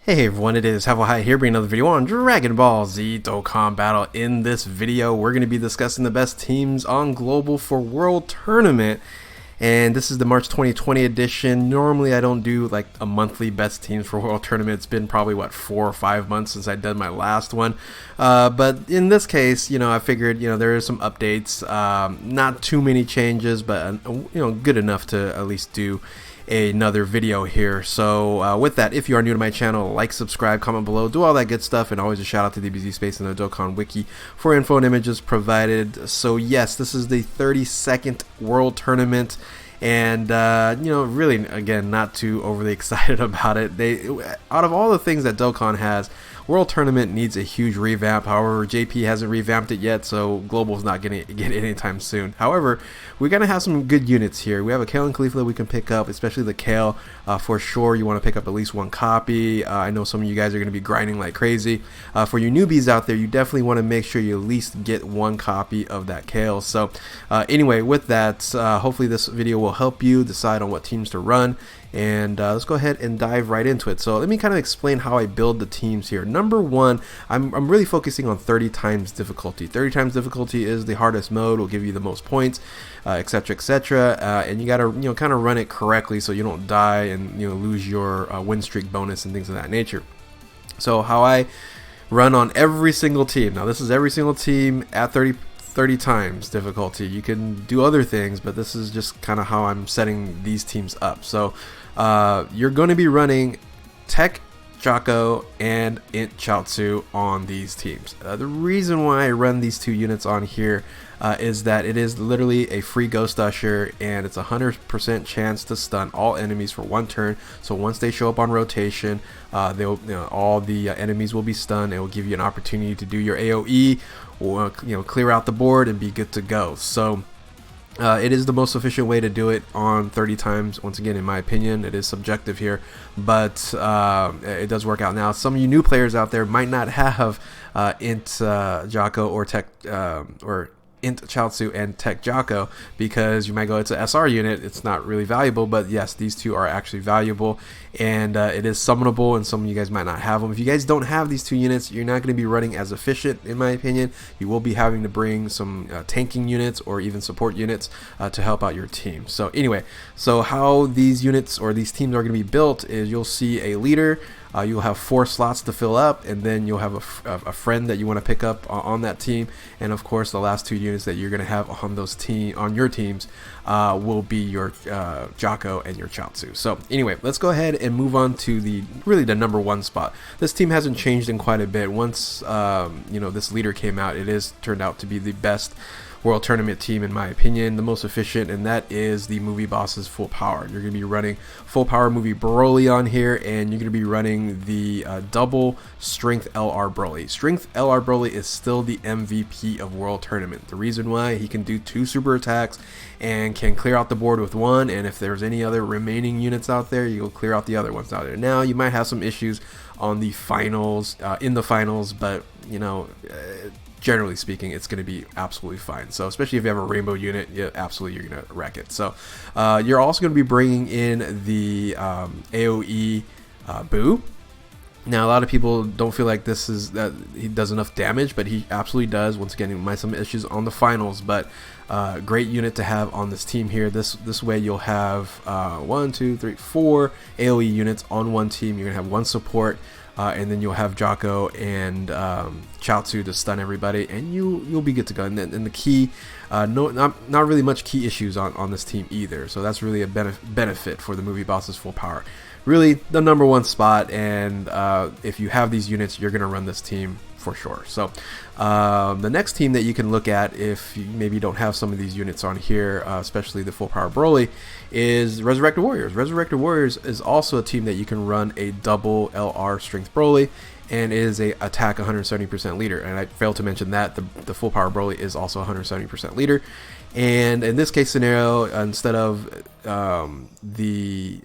Hey everyone, it is High here bringing another video on Dragon Ball Z Dokkan Battle. In this video, we're going to be discussing the best teams on Global for World Tournament. And this is the March 2020 edition. Normally I don't do like a monthly best teams for World Tournament. It's been probably, 4 or 5 months since I did my last one. But in this case, I figured, there is some updates. Not too many changes, but, good enough to at least do another video here. So with that, if you are new to my channel, like, subscribe, comment below, do all that good stuff, and always a shout out to DBZ Space and the Dokkan Wiki for info and images provided. So yes, this is the 32nd World Tournament, and really, again, not too overly excited about it. Out of all the things that Dokkan has, World Tournament needs a huge revamp. However, JP hasn't revamped it yet, so Global's not going to get it anytime soon. However, we're going to have some good units here. We have a Kale and Khalifa that we can pick up, especially the Kale. For sure, you want to pick up at least one copy. I know some of you guys are going to be grinding like crazy. For you newbies out there, you definitely want to make sure you at least get one copy of that Kale. So anyway, with that, hopefully this video will help you decide on what teams to run. And let's go ahead and dive right into it. So let me kind of explain how I build the teams here. Number one, I'm really focusing on 30 times difficulty. 30 times difficulty is the hardest mode, will give you the most points, etc., etc. And you got to kind of run it correctly so you don't die and lose your win streak bonus and things of that nature. So how I run on every single team. Now this is every single team at 30 times difficulty. You can do other things, but this is just kind of how I'm setting these teams up. So you're going to be running Tech, Jocko, and Int Chaozu on these teams. The reason why I run these two units on here is that it is literally a free Ghost Usher, and it's a 100% chance to stun all enemies for one turn. So once they show up on rotation, they'll all the enemies will be stunned. It will give you an opportunity to do your AOE, or clear out the board and be good to go. So it is the most efficient way to do it on 30 times. Once again, in my opinion, it is subjective here, but it does work out. Now, some of you new players out there might not have Int Jocko or Tech or Int Chaozu and Tech Jocko, because you might go, it's an SR unit, it's not really valuable. But yes, these two are actually valuable, and it is summonable, and some of you guys might not have them. If you guys don't have these two units, you're not going to be running as efficient, in my opinion. You will be having to bring some tanking units or even support units to help out your team. So anyway, so how these units or these teams are going to be built is you'll see a leader. You'll have 4 slots to fill up, and then you'll have a friend that you want to pick up on that team, and of course the last 2 units that you're going to have on your teams will be your Jocko and your Chaozu. So anyway, let's go ahead and move on to the number 1 spot. This team hasn't changed in quite a bit. Once this leader came out, it is turned out to be the best World Tournament team, in my opinion, the most efficient, and that is the Movie Boss's Full Power. You're going to be running Full Power Movie Broly on here, and you're going to be running the double Strength LR Broly. Strength LR Broly is still the MVP of World Tournament. The reason why, he can do 2 super attacks and can clear out the board with 1, and if there's any other remaining units out there, you'll clear out the other ones out there. Now, you might have some issues on the finals, but generally speaking, it's going to be absolutely fine. So especially if you have a rainbow unit, yeah, absolutely, you're going to wreck it. So you're also going to be bringing in the AOE Boo. Now, a lot of people don't feel like that he does enough damage, but he absolutely does. Once again, he might have some issues on the finals, but great unit to have on this team here. This way you'll have 1, 2, 3, 4 AOE units on one team. You're going to have 1 support, and then you'll have Jocko and Chaozu to stun everybody, and you'll be good to go. And the key, not really much key issues on this team either. So that's really a benefit for the Movie Boss's Full Power. Really the number 1 spot, and if you have these units, you're gonna run this team for sure. So the next team that you can look at, if you maybe don't have some of these units on here, especially the Full Power Broly, is Resurrected Warriors. Resurrected Warriors is also a team that you can run a double LR Strength Broly, and is a attack 170% leader. And I failed to mention that the Full Power Broly is also 170% leader. And in this case scenario, instead of the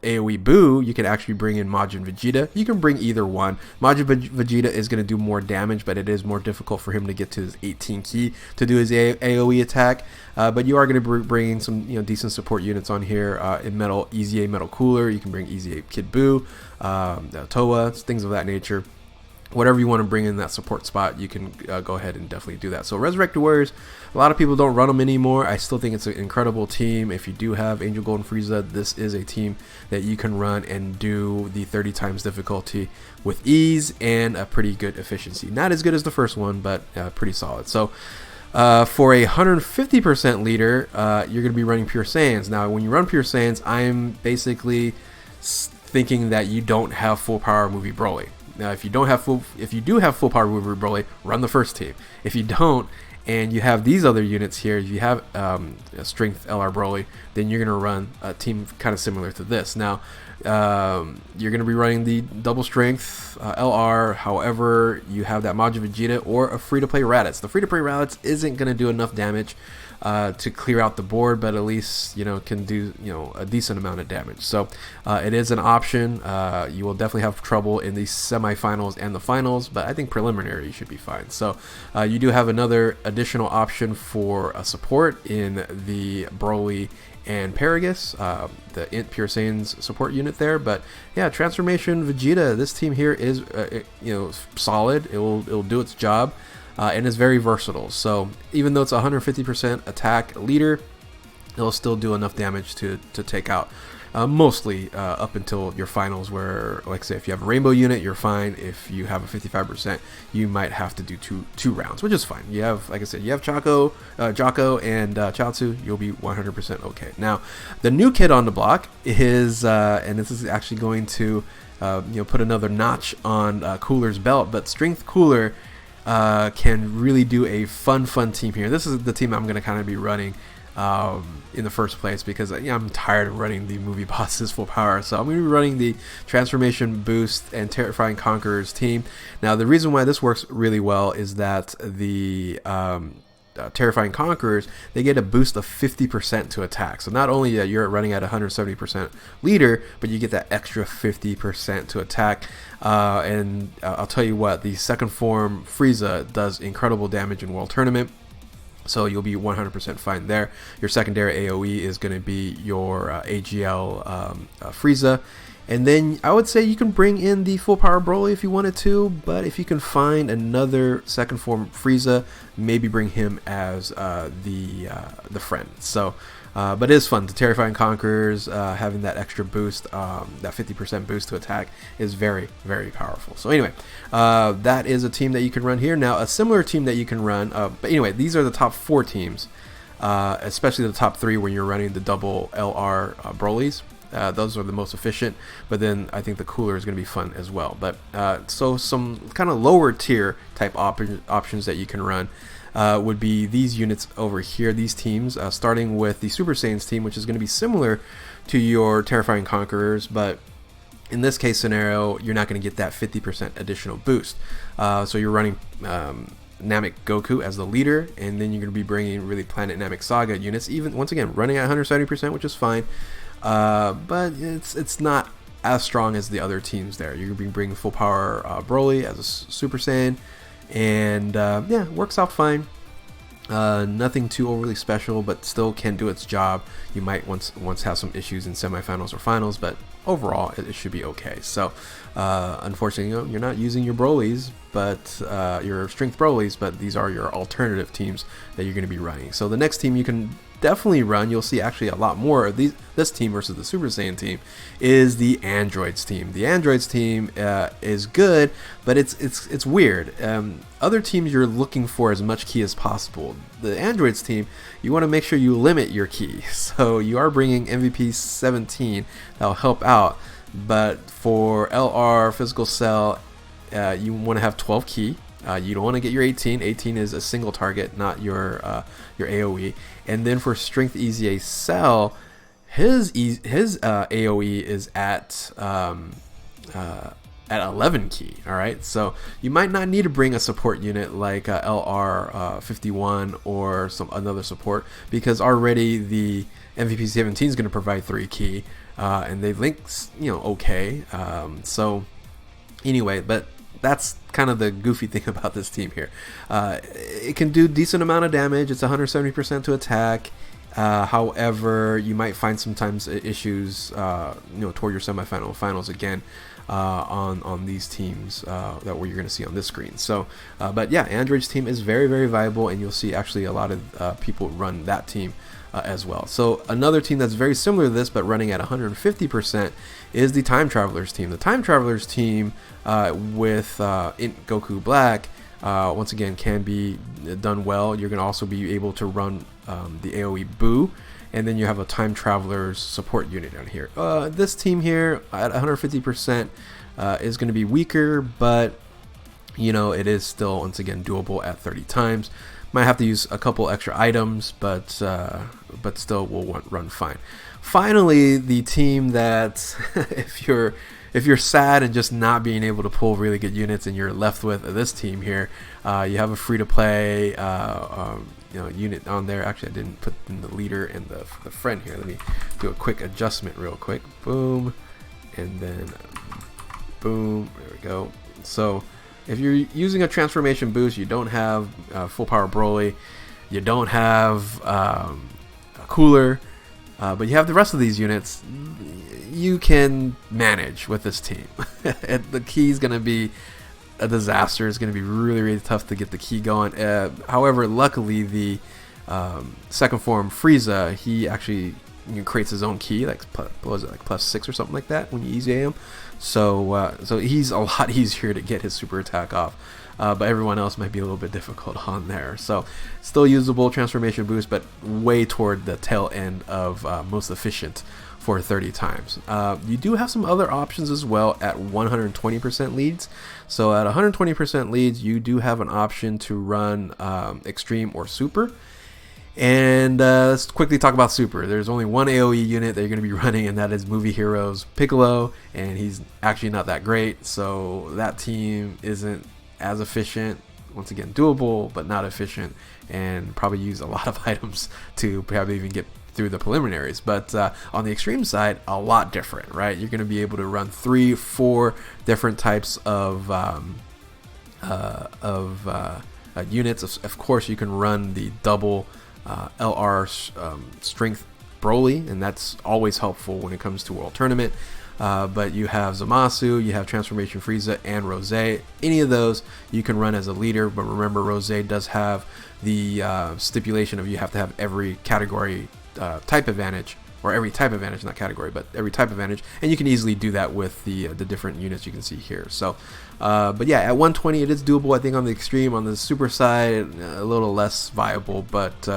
AoE Boo, you can actually bring in Majin Vegeta. You can bring either one. Majin Vegeta is going to do more damage, but it is more difficult for him to get to his 18 key to do his AoE attack. But you are going to bring some decent support units on here. In Metal, Easy A Metal Cooler, you can bring Easy A Kid Boo, Toa, things of that nature. Whatever you want to bring in that support spot, you can go ahead and definitely do that. So Resurrected Warriors, a lot of people don't run them anymore. I still think it's an incredible team. If you do have Angel Golden Frieza, this is a team that you can run and do the 30 times difficulty with ease and a pretty good efficiency. Not as good as the first one, but pretty solid. So for a 150% leader, you're going to be running Pure Saiyans. Now, when you run Pure Saiyans, I'm basically thinking that you don't have full power movie Broly. Now, if you do have full power movie Broly, run the first team. If you don't, and you have these other units here, if you have Strength LR Broly, then you're going to run a team kind of similar to this. Now, you're going to be running the double Strength LR. However, you have that Majin Vegeta or a free-to-play Raditz. The free-to-play Raditz isn't going to do enough damage to clear out the board, but at least can do a decent amount of damage. So it is an option. You will definitely have trouble in the semifinals and the finals, but I think preliminary you should be fine. So you do have another additional option for a support in the Broly and Paragus, the Pure Saiyans support unit there. But yeah, Transformation Vegeta, this team here is solid. It'll do its job. And is very versatile. So even though it's 150% attack leader, it'll still do enough damage to take out mostly up until your finals, where, like, say, if you have a rainbow unit, you're fine. If you have a 55%, you might have to do two rounds, which is fine. You have, like I said, you have Jocko and Chaozu, you'll be 100% okay. Now, the new kid on the block is, and this is actually going to put another notch on Cooler's belt, but Strength Cooler can really do a fun team here. This is the team I'm going to kind of be running in the first place, because I'm tired of running the movie bosses full power. So I'm going to be running the Transformation Boost and Terrifying Conquerors team. Now, the reason why this works really well is that the Terrifying Conquerors, they get a boost of 50% to attack. So not only that you're running at 170% leader, but you get that extra 50% to attack. And I'll tell you what, the second form Frieza does incredible damage in World Tournament. So you'll be 100% fine there. Your secondary AoE is going to be your AGL Frieza. And then I would say you can bring in the full power Broly if you wanted to, but if you can find another second form Frieza, maybe bring him as the friend. So, but it is fun. The Terrifying Conquerors having that extra boost, that 50% boost to attack, is very, very powerful. So anyway, that is a team that you can run here. Now, a similar team that you can run, but anyway, these are the top 4 teams, especially the top 3 when you're running the double LR Brolys. Those are the most efficient, but then I think the Cooler is going to be fun as well. But so some kind of lower tier type options that you can run would be these units over here, these teams, starting with the Super Saiyans team, which is going to be similar to your Terrifying Conquerors, but in this case scenario, you're not going to get that 50% additional boost. So you're running Namek Goku as the leader, and then you're going to be bringing really Planet Namek Saga units, even once again running at 170%, which is fine. But it's not as strong as the other teams there. You're going to be bringing full power Broly as a Super Saiyan, and yeah, works out fine. Nothing too overly special, but still can do its job. You might once have some issues in semifinals or finals, but overall it should be okay. So unfortunately, you're not using your Brolys, but your Strength Brolys, but these are your alternative teams that you're going to be running. So the next team you can definitely run, you'll see actually a lot more of this team versus the Super Saiyan team, is the Androids team. The Androids team is good, but it's weird. Other teams, you're looking for as much ki as possible. The Androids team, you want to make sure you limit your ki. So you are bringing MVP 17 that'll help out, but for LR Physical Cell, you want to have 12 ki. You don't want to get your 18. 18 is a single target, not your AoE. And then for Strength Easy A Cell, his AoE is at at 11 key. All right, so you might not need to bring a support unit like LR51 or another support, because already the MVP 17 is going to provide 3 key, and they link, okay. So anyway, but that's kind of the goofy thing about this team here. It can do decent amount of damage. It's 170% to attack. However, you might find sometimes issues, toward your semifinal, finals again, on these teams that you're going to see on this screen. So, but yeah, Android's team is very, very viable, and you'll see actually a lot of people run that team as well. So another team that's very similar to this, but running at 150%, is the Time Travelers team. The Time Travelers team with Int Goku Black, once again, can be done well. You're going to also be able to run the AoE Boo, and then you have a Time Travelers support unit on here. This team here at 150% is going to be weaker, but it is still, once again, doable at 30 times. Might have to use a couple extra items, but still will run fine. Finally, the team that if you're sad and just not being able to pull really good units, and you're left with this team here, you have a free-to-play unit on there. Actually, I didn't put in the leader and the friend here. Let me do a quick adjustment real quick. Boom, and then boom. There we go. So if you're using a transformation boost, you don't have full power Broly, you don't have a cooler, but you have the rest of these units, you can manage with this team. The key is going to be a disaster. It's going to be really, really tough to get the key going. However, luckily, the second form Frieza, he actually creates his own key, like +6 or something like that when you easy him. So he's a lot easier to get his super attack off. But everyone else might be a little bit difficult on there. So still usable transformation boost, but way toward the tail end of most efficient for 30 times. You do have some other options as well at 120% leads. So at 120% leads, you do have an option to run extreme or super. And let's quickly talk about super. There's only one AoE unit that you're going to be running, and that is Movie Heroes Piccolo, and he's actually not that great, so that team isn't as efficient. Once again, doable, but not efficient, and probably use a lot of items to probably even get through the preliminaries. But on the extreme side, a lot different, right? You're going to be able to run 3-4 different types of units. Of course, you can run the double LR strength Broly, and that's always helpful when it comes to World Tournament. But you have Zamasu, you have Transformation Frieza, and Rose. Any of those you can run as a leader, but remember, Rose does have the stipulation of you have to have every category type advantage, or every type advantage, not category, but every type advantage, and you can easily do that with the different units you can see here. So, but yeah, at 120 it is doable. I think on the extreme, on the super side, a little less viable, but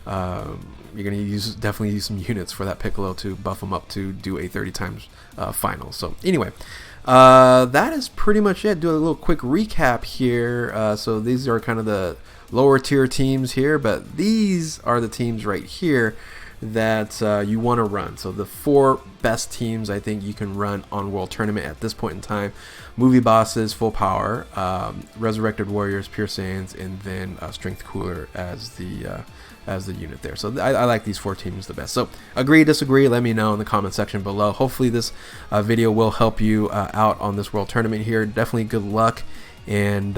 you're gonna definitely use some units for that Piccolo to buff him up to do a 30 times final. So anyway, that is pretty much it. Do a little quick recap here. So these are kind of the lower tier teams here, but these are the teams right here that you want to run. So the 4 best teams I think you can run on World Tournament at this point in time: Movie Bosses, Full Power, Resurrected Warriors, Pure Saiyans, and then Strength Cooler as the unit there. So I like these 4 teams the best. So agree, disagree, let me know in the comment section below. Hopefully this video will help you out on this World Tournament here. Definitely good luck, and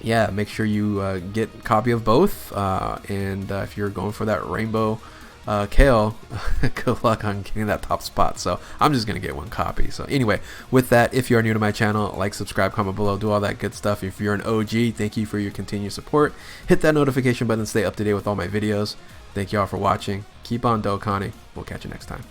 yeah, make sure you get a copy of both, and if you're going for that rainbow Kale, good luck on getting that top spot. So I'm just gonna get 1 copy. So anyway, with that, if you are new to my channel, like, subscribe, comment below, do all that good stuff. If you're an OG, thank you for your continued support. Hit that notification button, stay up to date with all my videos. Thank you all for watching. Keep on Dokkaning. We'll catch you next time.